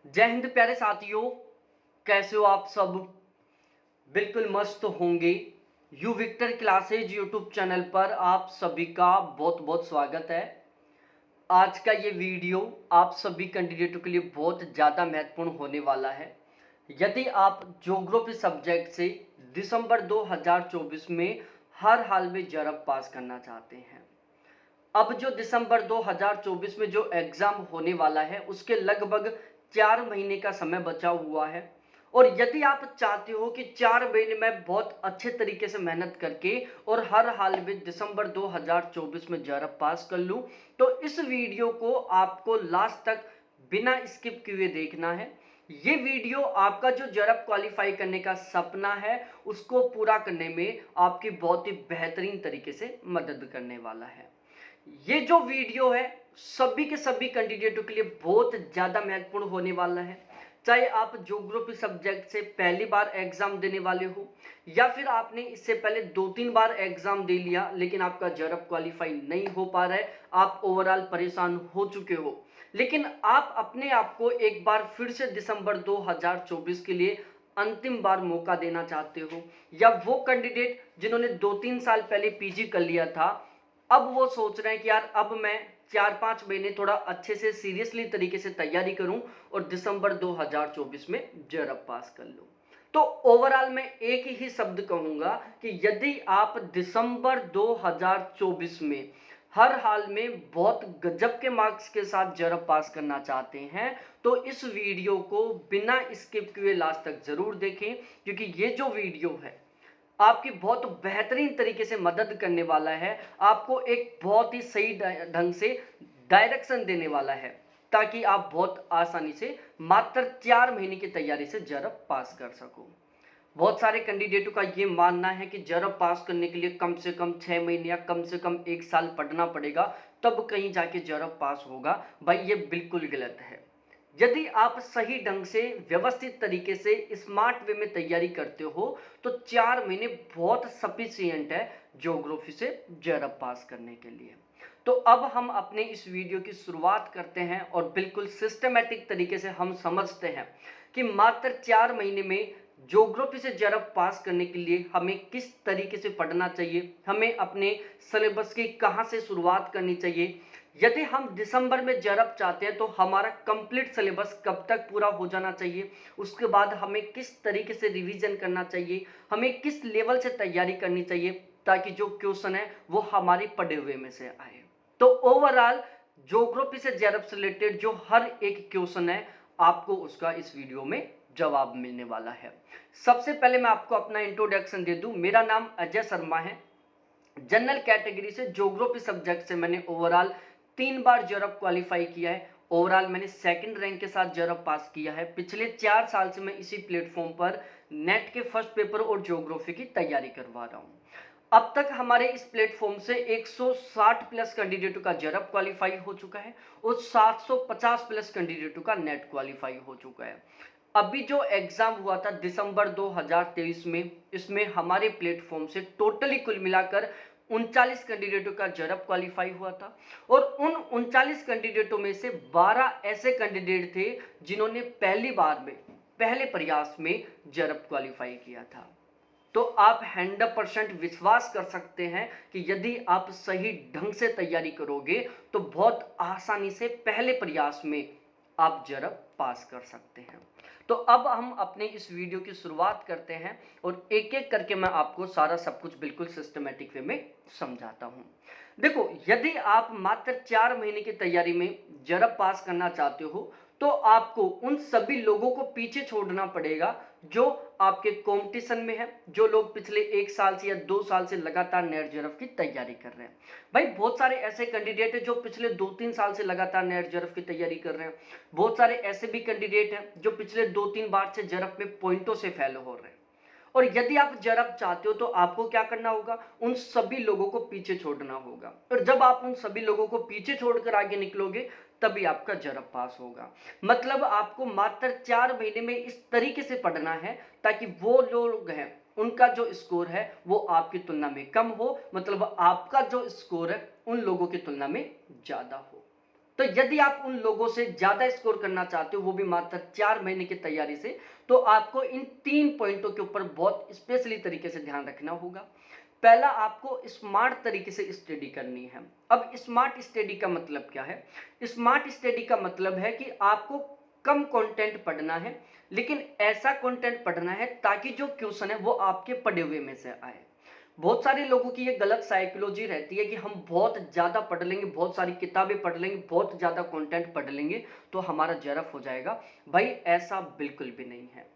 जय हिंद प्यारे साथियों, कैसे हो आप सब। बिल्कुल मस्त होंगे। U Victor classes YouTube channel पर आप सभी का बहुत बहुत स्वागत है। आज का ये वीडियो आप सभी कैंडिडेटों के लिए बहुत ज़्यादा महत्वपूर्ण होने वाला है। यदि आप ज्योग्राफी सब्जेक्ट से दिसंबर 2024 में हर हाल में जरब पास करना चाहते हैं, अब जो दिसंबर 2024 में जो एग्ज़ाम होने वाला है उसके लगभग 4 महीने का समय बचा हुआ है। और यदि आप चाहते हो कि 4 महीने में बहुत अच्छे तरीके से मेहनत करके और हर हाल में दिसंबर 2024 में जरब पास कर लूँ, तो इस वीडियो को आपको लास्ट तक बिना स्किप किए देखना है। ये वीडियो आपका जो जरब क्वालिफाई करने का सपना है उसको पूरा करने में आपकी बहुत ही बेहतरीन तरीके से मदद करने वाला है। ये जो वीडियो है सभी के सभी कैंडिडेटों के लिए बहुत ज़्यादा महत्वपूर्ण होने वाला है। चाहे आप ज्योग्राफी सब्जेक्ट से पहली बार एग्जाम देने वाले हो या फिर आपने इससे पहले 2-3 बार एग्जाम दे लिया लेकिन आपका जरब क्वालिफाई नहीं हो पा रहा है, आप ओवरऑल परेशान हो चुके हो, लेकिन आप अपने आप को एक बार फिर से दिसंबर 2024 के लिए अंतिम बार मौका देना चाहते हो, या वो कैंडिडेट जिन्होंने 2-3 साल पहले पीजी कर लिया था, अब वो सोच रहे हैं कि यार अब मैं 4-5 महीने थोड़ा अच्छे से सीरियसली तरीके से तैयारी करूं और दिसंबर 2024 में जरब पास कर लूं। तो ओवरऑल मैं एक ही शब्द कहूंगा कि यदि आप दिसंबर 2024 में हर हाल में बहुत गजब के मार्क्स के साथ जरब पास करना चाहते हैं तो इस वीडियो को बिना स्किप किए लास्ट तक जरूर देखें, क्योंकि ये जो वीडियो है आपकी बहुत बेहतरीन तरीके से मदद करने वाला है, आपको एक बहुत ही सही ढंग से डायरेक्शन देने वाला है ताकि आप बहुत आसानी से मात्र 4 महीने की तैयारी से जरब पास कर सको। बहुत सारे कैंडिडेटों का ये मानना है कि जरब पास करने के लिए कम से कम 6 महीने या कम से कम 1 साल पढ़ना पड़ेगा तब कहीं जाके जरब पास होगा। भाई ये बिल्कुल गलत है। यदि आप सही ढंग से व्यवस्थित तरीके से स्मार्ट वे में तैयारी करते हो तो 4 महीने बहुत सफिशियंट है ज्योग्राफी से जरब पास करने के लिए। तो अब हम अपने इस वीडियो की शुरुआत करते हैं और बिल्कुल सिस्टमेटिक तरीके से हम समझते हैं कि मात्र 4 महीने में ज्योग्राफी से जरब पास करने के लिए हमें किस तरीके से पढ़ना चाहिए, हमें अपने सिलेबस की कहाँ से शुरुआत करनी चाहिए। यदि हम दिसंबर में जरब चाहते हैं तो हमारा कंप्लीट सिलेबस कब तक पूरा हो जाना चाहिए, उसके बाद हमें किस तरीके से रिवीजन करना चाहिए, हमें किस लेवल से तैयारी करनी चाहिए ताकि जो क्वेश्चन है वो हमारे पढ़े हुए में से आए। तो ओवरऑल ज्योग्राफी से जरब से रिलेटेड जो हर एक क्वेश्चन है आपको उसका इस वीडियो में जवाब मिलने वाला है। सबसे पहले मैं आपको अपना इंट्रोडक्शन दे दूं। मेरा नाम अजय शर्मा है। जनरल कैटेगरी से ज्योग्राफी सब्जेक्ट से मैंने ओवरऑल 3 बार जरब क्वालिफाई किया है। ओवरऑल मैंने सेकंड रैंक के साथ जरब पास किया है। पिछले 4 साल से मैं इसी प्लेटफॉर्म पर नेट के फर्स्ट पेपर और ज्योग्राफी की तैयारी करवा रहा हूँ। अब तक हमारे इस प्लेटफॉर्म से 160 प्लस कैंडिडेटों का जरब क्वालिफाई हो चुका है और 750 प्लस कैंडिडेटों का नेट क्वालिफाई हो चुका है। अभी जो एग्जाम हुआ था दिसंबर 2023 में, इसमें हमारे प्लेटफॉर्म से टोटली कुल मिलाकर 39 कैंडिडेटों का जरब क्वालिफाई हुआ था और उन 39 कैंडिडेटों में से 12 ऐसे कैंडिडेट थे जिन्होंने पहली बार में पहले प्रयास में जरब क्वालिफाई किया था। तो आप 100% विश्वास कर सकते हैं कि यदि आप सही ढंग से तैयारी करोगे तो बहुत आसानी से पहले प्रयास में आप जरब पास कर सकते हैं। तो अब हम अपने इस वीडियो की शुरुआत करते हैं और एक एक करके मैं आपको सारा सब कुछ बिल्कुल सिस्टमेटिक वे में समझाता हूं। देखो, यदि आप मात्र 4 महीने की तैयारी में जरब पास करना चाहते हो तो आपको उन सभी लोगों को पीछे छोड़ना पड़ेगा जो आपके कंपटीशन में है, जो लोग पिछले 1 साल से या 2 साल से लगातार नेट जरब की तैयारी कर रहे हैं। भाई बहुत सारे ऐसे कैंडिडेट हैं जो पिछले 2-3 साल से लगातार नेट जरब की तैयारी कर रहे हैं। बहुत सारे ऐसे भी कैंडिडेट हैं जो पिछले 2-3 बार से जरब में पॉइंटों से फेल हो रहे हैं। और यदि आप जरब चाहते हो तो आपको क्या करना होगा, उन सभी लोगों को पीछे छोड़ना होगा। और जब आप उन सभी लोगों को पीछे छोड़कर आगे निकलोगे तभी आपका जरब पास होगा। मतलब आपको मात्र 4 महीने में इस तरीके से पढ़ना है ताकि वो लोग हैं उनका जो स्कोर है वो आपकी तुलना में कम हो, मतलब आपका जो स्कोर है उन लोगों की तुलना में ज्यादा हो। तो यदि आप उन लोगों से ज़्यादा स्कोर करना चाहते हो, वो भी मात्र 4 महीने की तैयारी से, तो आपको इन 3 पॉइंटों के ऊपर बहुत स्पेशली तरीके से ध्यान रखना होगा। पहला, आपको स्मार्ट तरीके से स्टडी करनी है। अब स्मार्ट स्टडी का मतलब क्या है? स्मार्ट स्टडी का मतलब है कि आपको कम कंटेंट पढ़ना है, लेकिन ऐसा कंटेंट पढ़ना है ताकि जो क्वेश्चन है वो आपके पढ़े हुए में से आए। बहुत सारे लोगों की ये गलत साइकोलॉजी रहती है कि हम बहुत ज़्यादा पढ़ लेंगे, बहुत सारी किताबें पढ़ लेंगे, बहुत ज़्यादा कंटेंट पढ़ लेंगे तो हमारा जेआरएफ हो जाएगा। भाई ऐसा बिल्कुल भी नहीं है।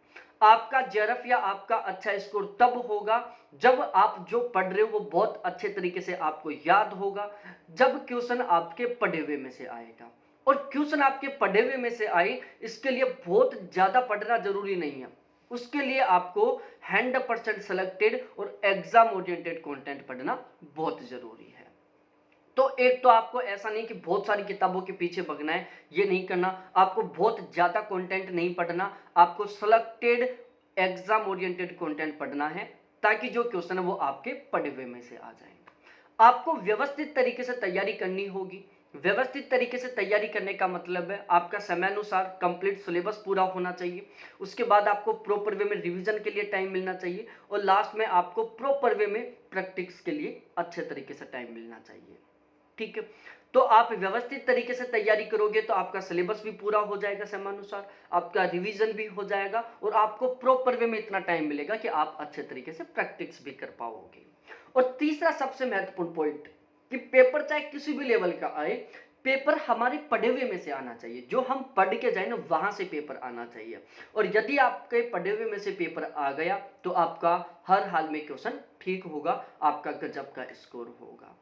आपका जेआरएफ या आपका अच्छा स्कोर तब होगा जब आप जो पढ़ रहे हो वो बहुत अच्छे तरीके से आपको याद होगा, जब क्वेश्चन आपके पढ़े हुए में से आएगा। और क्वेश्चन आपके पढ़े हुए में से आए, इसके लिए बहुत ज़्यादा पढ़ना जरूरी नहीं है। उसके लिए आपको 100% सेलेक्टेड और एग्जाम ओरिएंटेड कंटेंट पढ़ना बहुत जरूरी है। तो एक तो आपको ऐसा नहीं कि बहुत सारी किताबों के पीछे भगना है, ये नहीं करना। आपको बहुत ज्यादा कंटेंट नहीं पढ़ना, आपको सेलेक्टेड एग्जाम ओरिएंटेड कंटेंट पढ़ना है ताकि जो क्वेश्चन है वो आपके पढ़े हुए में से आ जाए। आपको व्यवस्थित तरीके से तैयारी करनी होगी। व्यवस्थित तरीके से तैयारी करने का मतलब है आपका समयानुसार कंप्लीट सिलेबस पूरा होना चाहिए। उसके बाद आपको प्रॉपर वे में रिवीजन के लिए टाइम मिलना चाहिए और लास्ट में आपको प्रॉपर वे में प्रैक्टिस के लिए अच्छे तरीके से टाइम मिलना चाहिए। ठीक है, तो आप व्यवस्थित तरीके से तैयारी करोगे तो आपका सिलेबस भी पूरा हो जाएगा समयानुसार, आपका रिवीजन भी हो जाएगा और आपको प्रॉपर वे में इतना टाइम मिलेगा कि आप अच्छे तरीके से प्रैक्टिस भी कर पाओगे। और तीसरा सबसे महत्वपूर्ण पॉइंट कि पेपर चाहे किसी भी लेवल का आए, पेपर हमारे पढ़े हुए में से आना चाहिए। जो हम पढ़ के जाए ना वहां से पेपर आना चाहिए। और यदि आपके पढ़े हुए में से पेपर आ गया तो आपका हर हाल में क्वेश्चन ठीक होगा, आपका गजब का स्कोर होगा।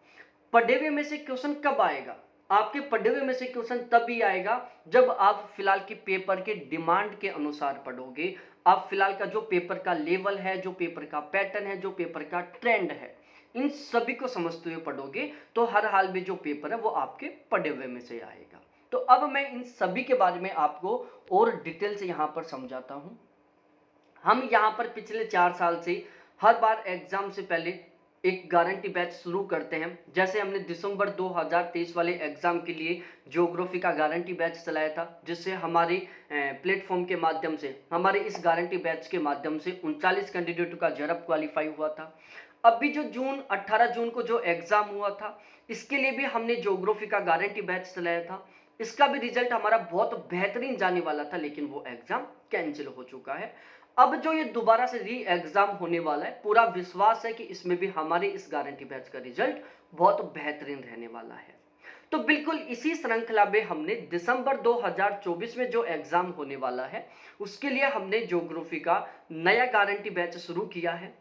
पढ़े हुए में से क्वेश्चन कब आएगा? आपके पढ़े हुए में से क्वेश्चन तभी आएगा जब आप फिलहाल की पेपर के डिमांड के अनुसार पढ़ोगे। आप फिलहाल का जो पेपर का लेवल है, जो पेपर का पैटर्न है, जो पेपर का ट्रेंड है, इन सभी को समझते हुए पढ़ोगे तो हर हाल में जो पेपर है वो आपके पढ़े हुए में से आएगा। तो अब मैं इन सभी के बारे में आपको और डिटेल से यहाँ पर समझाता हूँ। हम यहाँ पर पिछले 4 साल से हर बार एग्जाम से पहले एक गारंटी बैच शुरू करते हैं। जैसे हमने दिसंबर 2023 वाले एग्जाम के लिए ज्योग्राफी का गारंटी बैच चलाया था, जिससे हमारे प्लेटफॉर्म के माध्यम से, हमारे इस गारंटी बैच के माध्यम से 39 कैंडिडेटों का जेआरएफ क्वालिफाई हुआ था। अभी जो 18 जून को जो एग्जाम हुआ था, इसके लिए भी हमने ज्योग्राफी का गारंटी बैच चलाया था। इसका भी रिजल्ट हमारा बहुत बेहतरीन जाने वाला था, लेकिन वो एग्जाम कैंसिल हो चुका है। अब जो ये दोबारा से री एग्जाम होने वाला है, पूरा विश्वास है कि इसमें भी हमारे इस गारंटी बैच का रिजल्ट बहुत बेहतरीन रहने वाला है। तो बिल्कुल इसी श्रृंखला में हमने दिसंबर 2024 में जो एग्जाम होने वाला है, उसके लिए हमने ज्योग्राफी का नया गारंटी बैच शुरू किया है।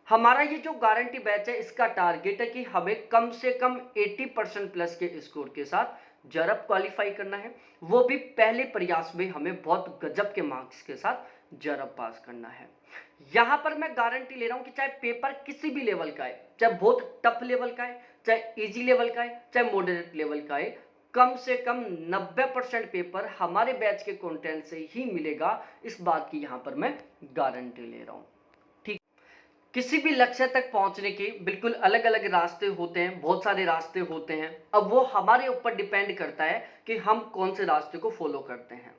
हमारा ये जो गारंटी बैच है, इसका टारगेट है कि हमें कम से कम 80% प्लस के स्कोर के साथ जेआरएफ क्वालिफाई करना है। वो भी पहले प्रयास में हमें बहुत गजब के मार्क्स के साथ जेआरएफ पास करना है। यहां पर मैं गारंटी ले रहा हूं कि चाहे पेपर किसी भी लेवल का है, चाहे बहुत टफ लेवल का है, चाहे इजी लेवल का है, चाहे मॉडरेट लेवल का है, कम से कम 90% पेपर हमारे बैच के कंटेंट से ही मिलेगा। इस बात की यहां पर मैं गारंटी ले रहा हूं। किसी भी लक्ष्य तक पहुंचने के बिल्कुल अलग अलग रास्ते होते हैं, बहुत सारे रास्ते होते हैं। अब वो हमारे ऊपर डिपेंड करता है कि हम कौन से रास्ते को फॉलो करते हैं।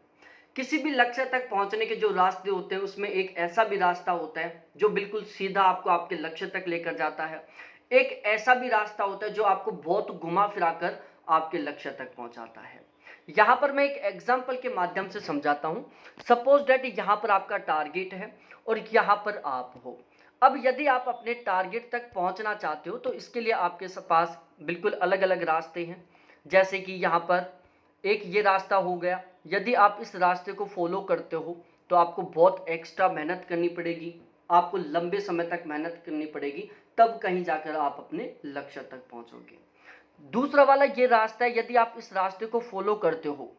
किसी भी लक्ष्य तक पहुंचने के जो रास्ते होते हैं, उसमें एक ऐसा भी रास्ता होता है जो बिल्कुल सीधा आपको आपके लक्ष्य तक लेकर जाता है। एक ऐसा भी रास्ता होता है जो आपको बहुत घुमा फिरा कर आपके लक्ष्य तक पहुंचाता है। यहाँ पर मैं एक एग्जाम्पल के माध्यम से समझाता हूँ। सपोज डेट यहाँ पर आपका टारगेट है और यहाँ पर आप हो। अब यदि आप अपने टारगेट तक पहुंचना चाहते हो तो इसके लिए आपके पास बिल्कुल अलग अलग रास्ते हैं। जैसे कि यहाँ पर एक ये रास्ता हो गया। यदि आप इस रास्ते को फॉलो करते हो तो आपको बहुत एक्स्ट्रा मेहनत करनी पड़ेगी, आपको लंबे समय तक मेहनत करनी पड़ेगी, तब कहीं जाकर आप अपने लक्ष्य तक पहुंचोगे। दूसरा वाला ये रास्ता है, यदि आप इस रास्ते को फॉलो करते हो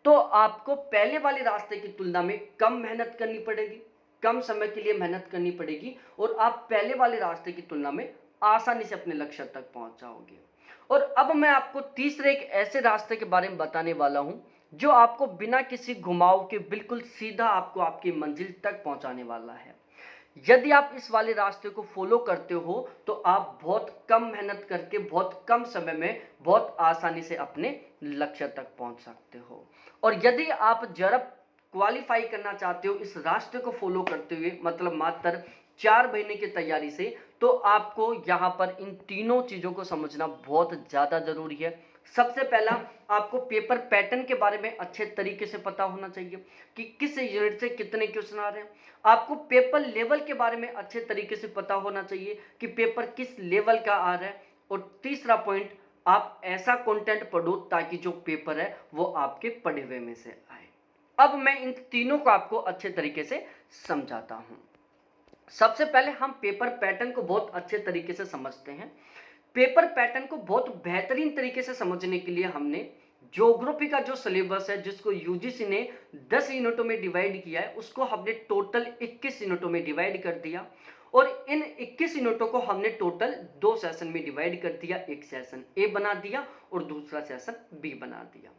तो आपको पहले वाले रास्ते की तुलना में कम मेहनत करनी पड़ेगी, कम समय के लिए मेहनत करनी पड़ेगी और आप पहले वाले रास्ते की तुलना में आसानी से अपने लक्ष्य तक पहुंच जाओगे। और अब मैं आपको तीसरे एक ऐसे रास्ते के बारे में बताने वाला हूं जो आपको बिना किसी घुमाव के बिल्कुल सीधा आपको आपकी मंजिल तक पहुंचाने वाला है। यदि आप इस वाले रास्ते को फॉलो करते हो तो आप बहुत कम मेहनत करके बहुत कम समय में बहुत आसानी से अपने लक्ष्य तक पहुंच सकते हो। और यदि आप जरब क्वालिफाई करना चाहते हो इस रास्ते को फॉलो करते हुए, मतलब मात्र 4 महीने की तैयारी से, तो आपको यहाँ पर इन तीनों चीज़ों को समझना बहुत ज़्यादा ज़रूरी है। सबसे पहला, आपको पेपर पैटर्न के बारे में अच्छे तरीके से पता होना चाहिए कि किस यूनिट से कितने क्वेश्चन आ रहे हैं। आपको पेपर लेवल के बारे में अच्छे तरीके से पता होना चाहिए कि पेपर किस लेवल का आ रहा है। और तीसरा पॉइंट, आप ऐसा कंटेंट पढ़ो ताकि जो पेपर है वो आपके पढ़े हुए में से आए। अब मैं इन तीनों को आपको अच्छे तरीके से समझाता हूं। सबसे पहले हम पेपर पैटर्न को बहुत अच्छे तरीके से समझते हैं। पेपर पैटर्न को बहुत बेहतरीन तरीके से समझने के लिए हमने ज्योग्राफी का जो सिलेबस है, जिसको यूजीसी ने 10 यूनिटों में डिवाइड किया है, उसको हमने टोटल 21 यूनिटों में डिवाइड कर दिया। और इन 21 यूनिटों को हमने टोटल 2 सेशन में डिवाइड कर दिया। एक सेशन ए बना दिया और दूसरा सेशन बी बना दिया।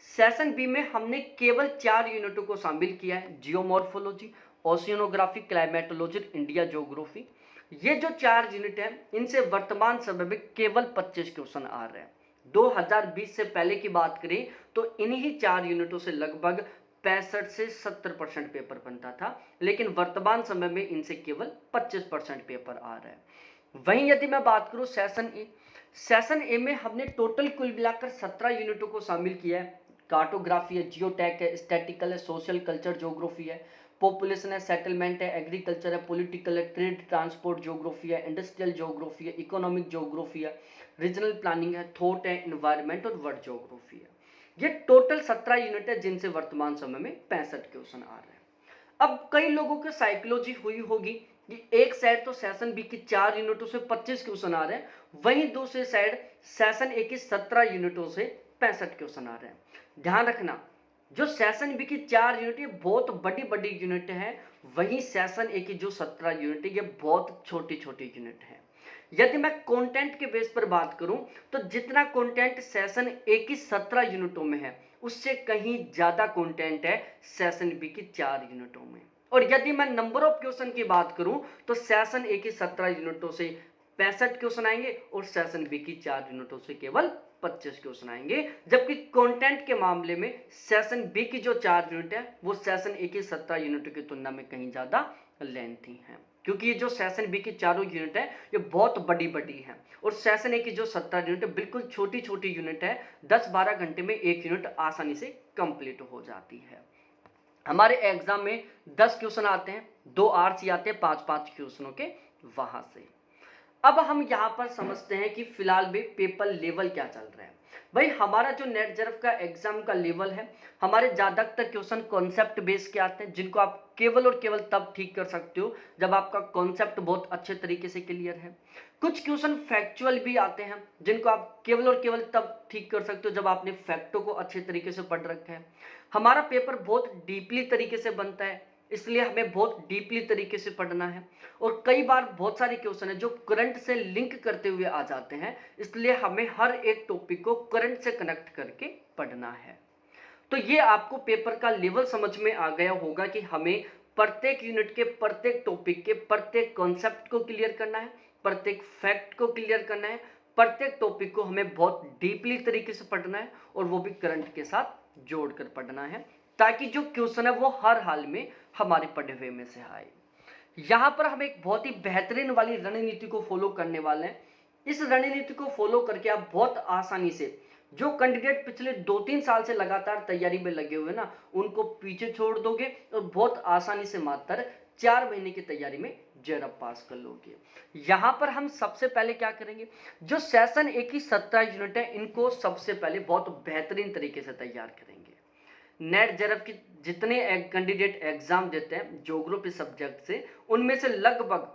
सेशन बी में हमने केवल 4 यूनिटों को शामिल किया है, geomorphology, oceanography, climatology, India geography. ये जो 4 यूनिट है, इनसे वर्तमान समय में केवल 25 क्वेश्चन आ रहे हैं। 2020 से पहले की बात करें तो इन्हीं 4 यूनिटों से लगभग 65 से 70% पेपर बनता था, लेकिन वर्तमान समय में इनसे केवल 25% पेपर आ रहा है। वहीं यदि मैं बात करूं सेशन ए में हमने टोटल कुल मिलाकर 17 यूनिटों को शामिल किया है। कार्टोग्राफी है, जियोटैक है, स्टैटिकल है, सोशल कल्चर ज्योग्राफी है, पॉपुलेशन है, सेटलमेंट है, एग्रीकल्चर है, पॉलिटिकल है, ट्रेड ट्रांसपोर्ट ज्योग्राफी है, इंडस्ट्रियल ज्योग्राफी है, इकोनॉमिक ज्योग्राफी है, रीजनल प्लानिंग है, थॉट है, इन्वायरमेंट और वर्ड ज्योग्राफी है। ये टोटल 17 यूनिट है जिनसे वर्तमान समय में 65 क्वेश्चन आ रहे हैं। अब कई लोगों की साइकोलॉजी हुई होगी कि एक साइड तो सेशन बी की 4 यूनिटों से 25 क्वेश्चन आ रहे हैं, वहीं दूसरी साइड सेशन ए की 17 यूनिटों से 65 क्वेश्चन आ रहे हैं। ध्यान रखना, जो सेशन बी की 4 यूनिट ये बहुत बड़ी बड़ी यूनिट है, वहीं सेशन ए की जो 17 यूनिट है ये बहुत छोटी छोटी यूनिट है। यदि मैं कंटेंट के बेस पर बात करूं तो जितना कंटेंट सेशन ए की 17 यूनिटों में है, उससे कहीं ज्यादा कंटेंट है सेशन बी की 4 यूनिटों में। और यदि मैं नंबर ऑफ क्वेश्चन की बात करूं तो सेशन ए की 17 यूनिटों से 65 क्वेश्चन आएंगे और सेशन बी की 4 यूनिटों से केवल 25 क्वेश्चन आएंगे। जबकि कंटेंट के मामले में सेशन बी की जो 4 यूनिट है वो सेशन ए की 17 यूनिट की तुलना में कहीं ज्यादा लेंथी है, क्योंकि ये जो सेशन बी की चारों यूनिट है ये बहुत बड़ी बड़ी है और सेशन ए की जो 17 यूनिट है बिल्कुल छोटी छोटी यूनिट है। 10-12 घंटे में एक यूनिट आसानी से कंप्लीट हो जाती है। हमारे एग्जाम में 10 क्वेश्चन आते हैं, 2 आरसी आते हैं 5-5 क्वेश्चनों के वहां से। अब हम यहाँ पर समझते हैं कि फिलहाल भी पेपर लेवल क्या चल रहा है। भाई हमारा जो नेट जरफ का एग्जाम का लेवल है, हमारे ज्यादातर क्वेश्चन कॉन्सेप्ट बेस के आते हैं, जिनको आप केवल और केवल तब ठीक कर सकते हो जब आपका कॉन्सेप्ट बहुत अच्छे तरीके से क्लियर है। कुछ क्वेश्चन फैक्चुअल भी आते हैं, जिनको आप केवल और केवल तब ठीक कर सकते हो जब आपने फैक्टों को अच्छे तरीके से पढ़ रखा है। हमारा पेपर बहुत डीपली तरीके से बनता है, इसलिए हमें बहुत डीपली तरीके से पढ़ना है। और कई बार बहुत सारे क्वेश्चन है जो करंट से लिंक करते हुए आ जाते हैं, इसलिए हमें हर एक टॉपिक को करंट से कनेक्ट करके पढ़ना है। तो ये आपको पेपर का लेवल समझ में आ गया होगा कि हमें प्रत्येक यूनिट के प्रत्येक टॉपिक के प्रत्येक कॉन्सेप्ट को क्लियर करना है, प्रत्येक फैक्ट को क्लियर करना है, प्रत्येक टॉपिक को हमें बहुत डीपली तरीके से पढ़ना है और वो भी करंट के साथ जोड़कर पढ़ना है, ताकि जो क्वेश्चन है वो हर हाल में हमारे पढ़े हुए में से आए। यहाँ पर हम एक बहुत ही बेहतरीन वाली रणनीति को फॉलो करने वाले हैं। इस रणनीति को फॉलो करके आप बहुत आसानी से, जो कैंडिडेट पिछले 2-3 साल से लगातार तैयारी में लगे हुए ना, उनको पीछे छोड़ दोगे और बहुत आसानी से मात्र 4 महीने की तैयारी में जेआरएफ पास कर लोगे। यहाँ पर हम सबसे पहले क्या करेंगे, जो सेशन ए की 17 यूनिट है इनको सबसे पहले बहुत बेहतरीन तरीके से तैयार करेंगे। नेट जेआरएफ की जितने कैंडिडेट एग्जाम देते हैं ज्योग्राफी सब्जेक्ट से, उनमें से लगभग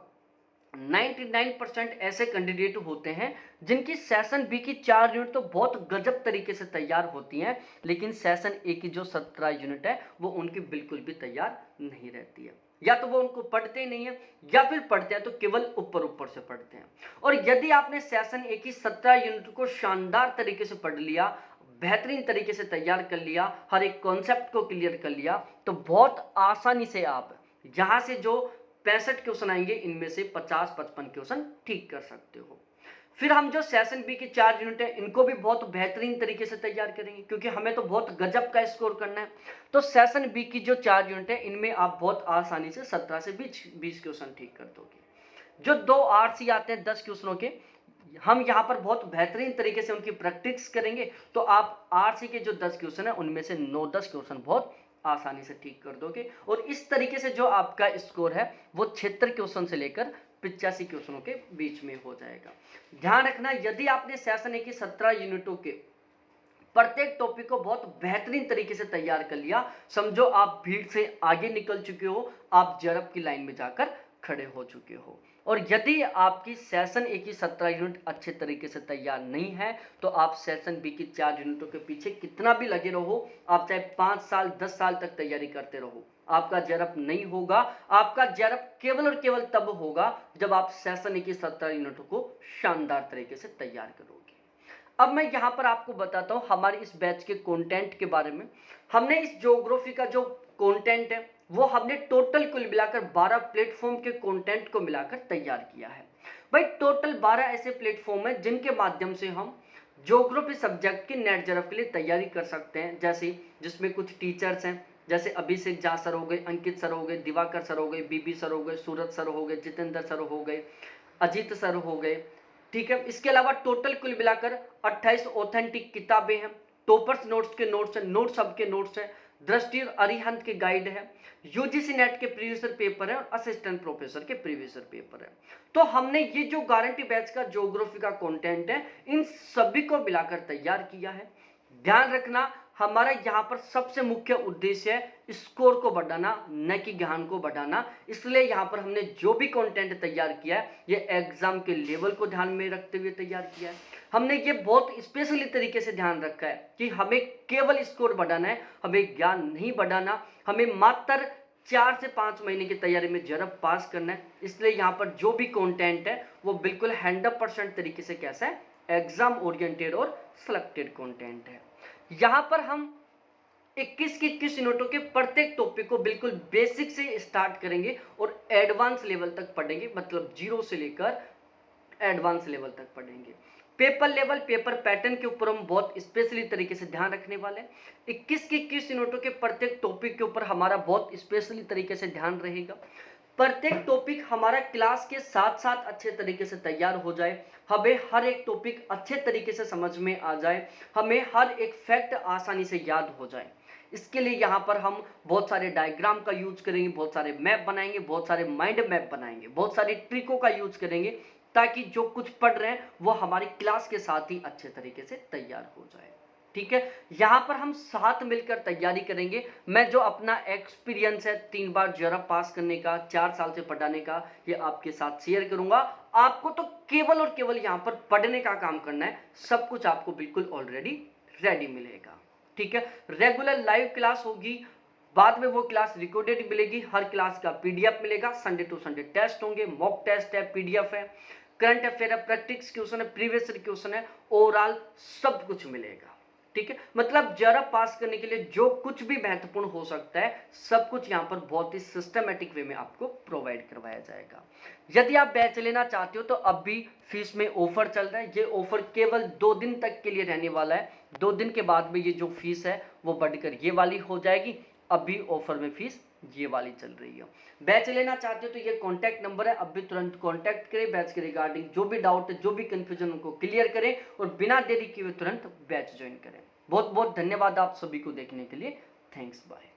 99% ऐसे कैंडिडेट होते हैं जिनकी सेशन बी की 4 यूनिट तो बहुत गजब तरीके से तैयार होती हैं, लेकिन सेशन ए की जो 17 यूनिट है वो उनकी बिल्कुल भी तैयार नहीं रहती है। या तो वो उनको पढ़ते ही नहीं है, या फिर पढ़ते हैं तो केवल ऊपर ऊपर से पढ़ते हैं। और यदि आपने सेशन ए की 17 यूनिट को शानदार तरीके से पढ़ लिया, बेहतरीन तरीके से तैयार कर लिया, हर एक कॉन्सेप्ट को क्लियर कर लिया, तो बहुत आसानी से आप यहाँ से जो 65 क्वेश्चन आएंगे इनमें से 50-55 क्वेश्चन ठीक कर सकते हो। फिर हम जो सेशन बी की 4 यूनिट है इनको भी बहुत बेहतरीन तरीके से तैयार करेंगे, क्योंकि हमें तो बहुत गजब का स्कोर करना है। तो सेशन बी की जो 4 यूनिट है इनमें आप बहुत आसानी से 17 से 20 क्वेश्चन ठीक कर दोगे। जो 2 आरसी आते हैं 10 क्वेश्चनों के, हम यहाँ पर बहुत बेहतरीन तरीके से उनकी प्रैक्टिस करेंगे, तो आप आरसी के जो 10 क्वेश्चन है उनमें से 9-10 क्वेश्चन बहुत आसानी से ठीक कर दोगे, और इस तरीके से जो आपका स्कोर है वो 76 क्वेश्चन से लेकर 85 क्वेश्चनों के बीच में हो जाएगा। ध्यान रखना, यदि आपने सेशन ए की 17 यूनिटों के प्रत्येक टॉपिक को बहुत बेहतरीन तरीके से तैयार कर लिया, समझो आप भीड़ से आगे निकल चुके हो, आप जरब की लाइन में जाकर खड़े हो चुके हो। और यदि आपकी सेशन ए की 17 यूनिट अच्छे तरीके से तैयार नहीं है, तो आप सेशन बी की 4 यूनिटों के पीछे कितना भी लगे रहो, आप चाहे 5 साल 10 साल तक तैयारी करते रहो, आपका जरब नहीं होगा। आपका जरब केवल और केवल तब होगा जब आप सेशन ए की 17 यूनिटों को शानदार तरीके से तैयार करोगे। अब मैं यहाँ पर आपको बताता हूँ हमारे इस बैच के कंटेंट के बारे में। हमने इस ज्योग्राफी का जो कंटेंट है वो हमने टोटल कुल मिलाकर 12 प्लेटफॉर्म के कंटेंट को मिलाकर तैयार किया है। भाई टोटल 12 ऐसे प्लेटफॉर्म हैं जिनके माध्यम से हम ज्योग्राफी सब्जेक्ट की नेट जरब के लिए तैयारी कर सकते हैं। जैसे जिसमें कुछ टीचर्स हैं, जैसे अभिषेक झा सर हो गए, अंकित सर हो गए, दिवाकर सर हो गए, बीबी सर हो गए, सूरज सर हो गए, जितेंद्र सर हो गए, अजीत सर हो गए, ठीक है। इसके अलावा टोटल कुल मिलाकर 28 ऑथेंटिक किताबें हैं, टॉपर्स नोट्स के नोट्स हैं, नोट्स सबके नोट्स हैं, दृष्टि और अरिहंत के गाइड है, यूजीसी नेट के प्रीवियस पेपर है और असिस्टेंट प्रोफेसर के प्रीवियस पेपर है। तो हमने ये जो गारंटी बैच का ज्योग्राफी का कंटेंट है इन सभी को मिलाकर तैयार किया है। ध्यान रखना, हमारा यहाँ पर सबसे मुख्य उद्देश्य है स्कोर को बढ़ाना, न कि ज्ञान को बढ़ाना। इसलिए यहाँ पर हमने जो भी कंटेंट तैयार किया है ये एग्जाम के लेवल को ध्यान में रखते हुए तैयार किया है। हमने ये बहुत स्पेशली तरीके से ध्यान रखा है कि हमें केवल स्कोर बढ़ाना है, हमें ज्ञान नहीं बढ़ाना। हमें मात्र 4 से 5 महीने की तैयारी में जरब पास करना है। इसलिए यहाँ पर जो भी कंटेंट है वो बिल्कुल 100% तरीके से कैसा है, एग्जाम ओरिएंटेड और सिलेक्टेड कंटेंट है। यहाँ पर हम 21 की 21 यूनिटों के प्रत्येक टॉपिक को बिल्कुल बेसिक से स्टार्ट करेंगे और एडवांस लेवल तक पढ़ेंगे, मतलब 0 से लेकर एडवांस लेवल तक पढ़ेंगे। पेपर लेवल, पेपर पैटर्न के ऊपर हम बहुत स्पेशली तरीके से ध्यान रखने वाले हैं। 21 की 21 यूनिटों के प्रत्येक टॉपिक के ऊपर हमारा बहुत स्पेशली तरीके से ध्यान रहेगा। प्रत्येक टॉपिक हमारा क्लास के साथ साथ अच्छे तरीके से तैयार हो जाए, हमें हर एक टॉपिक अच्छे तरीके से समझ में आ जाए, हमें हर एक फैक्ट आसानी से याद हो जाए। इसके लिए यहाँ पर हम बहुत सारे डायग्राम का यूज करेंगे, बहुत सारे मैप बनाएंगे, बहुत सारे माइंड मैप बनाएंगे, बहुत सारी ट्रिकों का यूज करेंगे, ताकि जो कुछ पढ़ रहे हैं वो हमारी क्लास के साथ ही अच्छे तरीके से तैयार हो जाए। ठीक है, यहाँ पर हम साथ मिलकर तैयारी करेंगे। मैं जो अपना एक्सपीरियंस है 3 बार जरब पास करने का, 4 साल से पढ़ाने का, ये आपके साथ शेयर करूंगा। आपको तो केवल और केवल यहाँ पर पढ़ने का काम करना है, सब कुछ आपको बिल्कुल ऑलरेडी रेडी मिलेगा। ठीक है, रेगुलर लाइव क्लास होगी, बाद में वो क्लास रिकॉर्डेड मिलेगी, हर क्लास का पीडीएफ मिलेगा, संडे टू संडे टेस्ट होंगे, मॉक टेस्ट है, पीडीएफ है, करंट अफेयर है, प्रैक्टिस क्वेश्चन है, प्रीवियस क्वेश्चन है, ओवरऑल सब कुछ मिलेगा। ठीक है, मतलब जरब पास करने के लिए जो कुछ भी महत्वपूर्ण हो सकता है सब कुछ यहाँ पर बहुत ही सिस्टमेटिक वे में आपको प्रोवाइड करवाया जाएगा। यदि आप बैच लेना चाहते हो तो अब भी फीस में ऑफर चल रहा है। ये ऑफर केवल 2 दिन तक के लिए रहने वाला है। 2 दिन के बाद में ये जो फीस है वो बढ़कर ये वाली हो जाएगी। अभी ऑफर में फीस ये वाली चल रही है। बैच लेना चाहते हो तो ये कॉन्टैक्ट नंबर है, अभी तुरंत कॉन्टैक्ट करें। बैच के रिगार्डिंग जो भी डाउट है, जो भी कंफ्यूजन, उनको क्लियर करें और बिना देरी किए तुरंत बैच ज्वाइन करें। बहुत बहुत धन्यवाद आप सभी को देखने के लिए। Thanks, bye.